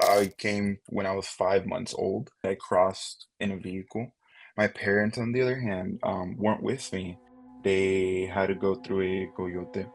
I came when I was 5 months old. I crossed in a vehicle. My parents, on the other hand, weren't with me. They had to go through a coyote.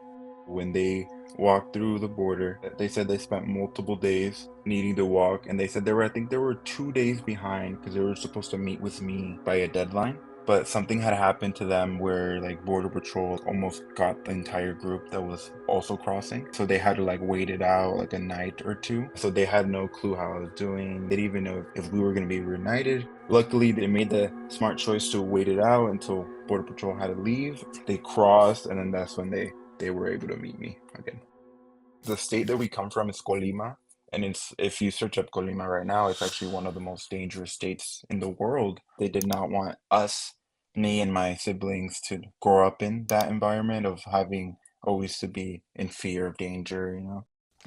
When they walked through the border, they said they spent multiple days needing to walk, and they said I think they were 2 days behind because they were supposed to meet with me by a deadline. But something had happened to them where like Border Patrol almost got the entire group that was also crossing. So they had to like wait it out like a night or two. So they had no clue how I was doing. They didn't even know if we were going to be reunited. Luckily, they made the smart choice to wait it out until Border Patrol had to leave. They crossed, and then that's when they were able to meet me again. The state that we come from is Colima, and it's if you search up Colima right now, it's actually one of the most dangerous states in the world. They did not want us, me and my siblings, to grow up in that environment of having always to be in fear of danger.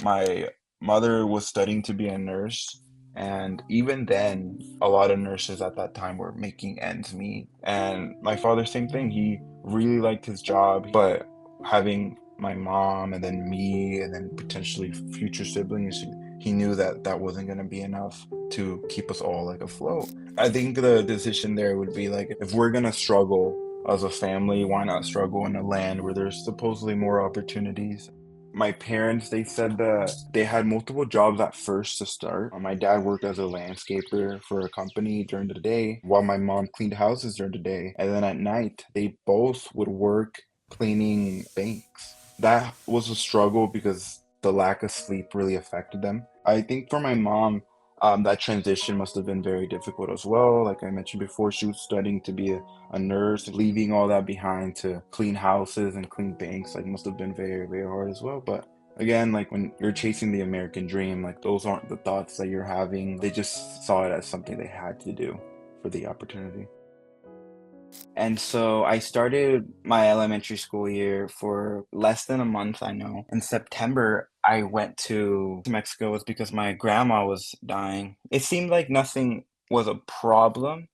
My mother was studying to be a nurse, and even then, a lot of nurses at that time were making ends meet. And my father, same thing. He really liked his job, but having my mom and then me and then potentially future siblings, he knew that that wasn't going to be enough to keep us all like afloat. I think the decision there would be like, if we're going to struggle as a family, why not struggle in a land where there's supposedly more opportunities? My parents, they said that they had multiple jobs at first to start. My dad worked as a landscaper for a company during the day, while my mom cleaned houses during the day. And then at night, they both would work cleaning banks. That was a struggle because the lack of sleep really affected them. I think for my mom, that transition must have been very difficult as well. Like I mentioned before, she was studying to be a nurse, leaving all that behind to clean houses and clean banks, like must have been very, very hard as well. But again, like when you're chasing the American dream, like those aren't the thoughts that you're having. They just saw it as something they had to do for the opportunity. And so I started my elementary school year for less than a month, I know. In September, I went to Mexico was because my grandma was dying. It seemed like nothing was a problem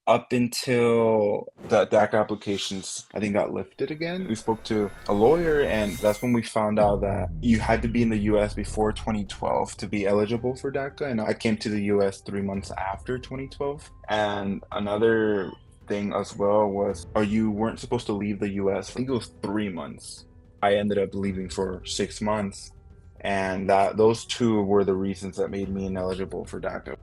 up until the DACA applications, I think, got lifted again. We spoke to a lawyer, and that's when we found out that you had to be in the US before 2012 to be eligible for DACA. And I came to the US 3 months after 2012. And another thing as well was, or you weren't supposed to leave the US. I think it was 3 months. I ended up leaving for 6 months. And that those two were the reasons that made me ineligible for DACA.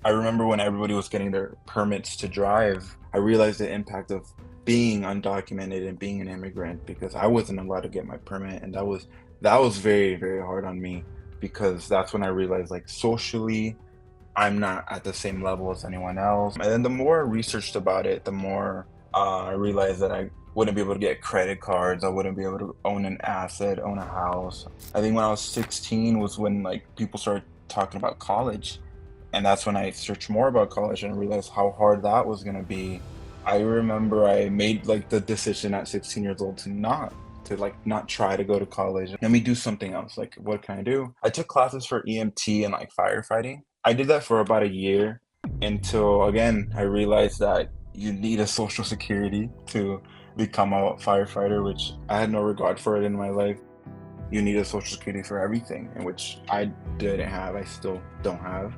I remember when everybody was getting their permits to drive, I realized the impact of being undocumented and being an immigrant because I wasn't allowed to get my permit, and that was very, very hard on me because that's when I realized like socially I'm not at the same level as anyone else. And then the more I researched about it, the more I realized that I wouldn't be able to get credit cards. I wouldn't be able to own an asset, own a house. I think when I was 16 was when like people started talking about college. And that's when I searched more about college and realized how hard that was going to be. I remember I made like the decision at 16 years old to not try to go to college. Let me do something else. Like, what can I do? I took classes for EMT and like firefighting. I did that for about a year until again I realized that you need a social security to become a firefighter, which I had no regard for it in my life. You need a social security for everything, in which I didn't have, I still don't have.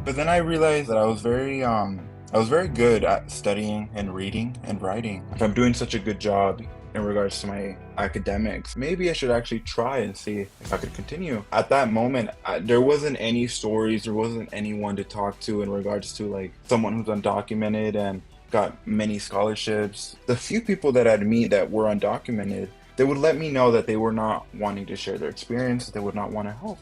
But then I realized that I was very good at studying and reading and writing. If I'm doing such a good job in regards to my academics, maybe I should actually try and see if I could continue. At that moment, there wasn't any stories, there wasn't anyone to talk to in regards to like someone who's undocumented and got many scholarships. The few people that I'd meet that were undocumented, they would let me know that they were not wanting to share their experience, they would not want to help.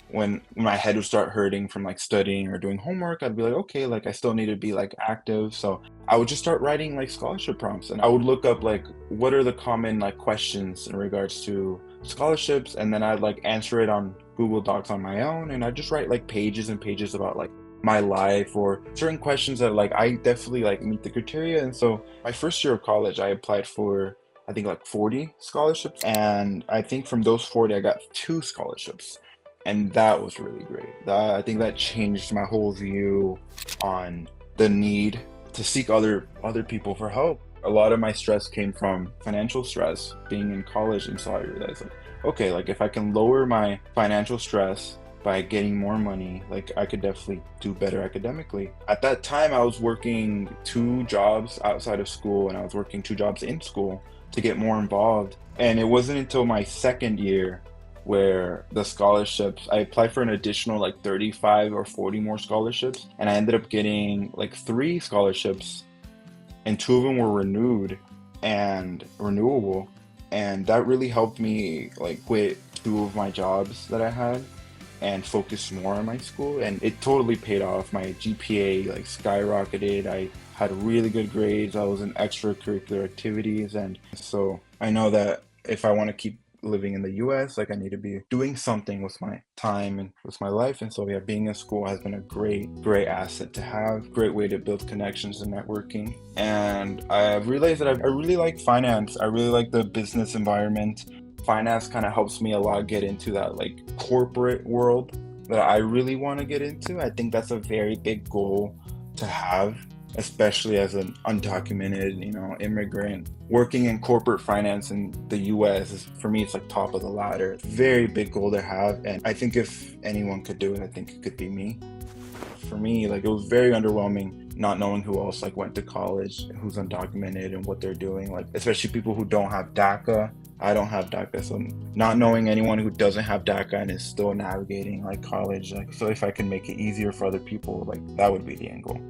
When my head would start hurting from like studying or doing homework, I'd be like, okay, like I still need to be like active. So I would just start writing like scholarship prompts, and I would look up like what are the common like questions in regards to scholarships, and then I'd like answer it on Google Docs on my own, and I'd just write like pages and pages about like my life or certain questions that like I definitely like meet the criteria. And so my first year of college, I applied for I think like 40 scholarships, and I think from those 40 I got two scholarships, and that was really great. I think that changed my whole view on the need to seek other people for help. A lot of my stress came from financial stress being in college, and so I realized like, okay, like if I can lower my financial stress by getting more money, like I could definitely do better academically. At that time, I was working 2 jobs outside of school and I was working 2 jobs in school to get more involved. And it wasn't until my second year where the scholarships, I applied for an additional like 35 or 40 more scholarships, and I ended up getting like 3 scholarships, and 2 of them were renewed and renewable. And that really helped me like quit 2 of my jobs that I had and focus more on my school, and it totally paid off. My GPA like skyrocketed. I had really good grades. I was in extracurricular activities, and so I know that if I want to keep living in the US, like I need to be doing something with my time and with my life. And so yeah, being in school has been a great asset to have, great way to build connections and networking. And I've realized that I really like finance. I really like the business environment. Finance kind of helps me a lot get into that like corporate world that I really want to get into. I think that's a very big goal to have, especially as an undocumented, immigrant. Working in corporate finance in the US is, for me, it's like top of the ladder. Very big goal to have. And I think if anyone could do it, I think it could be me. For me, like it was very underwhelming not knowing who else like went to college, who's undocumented and what they're doing, like especially people who don't have DACA. I don't have DACA, so not knowing anyone who doesn't have DACA and is still navigating like college, like so if I can make it easier for other people, like that would be the end goal.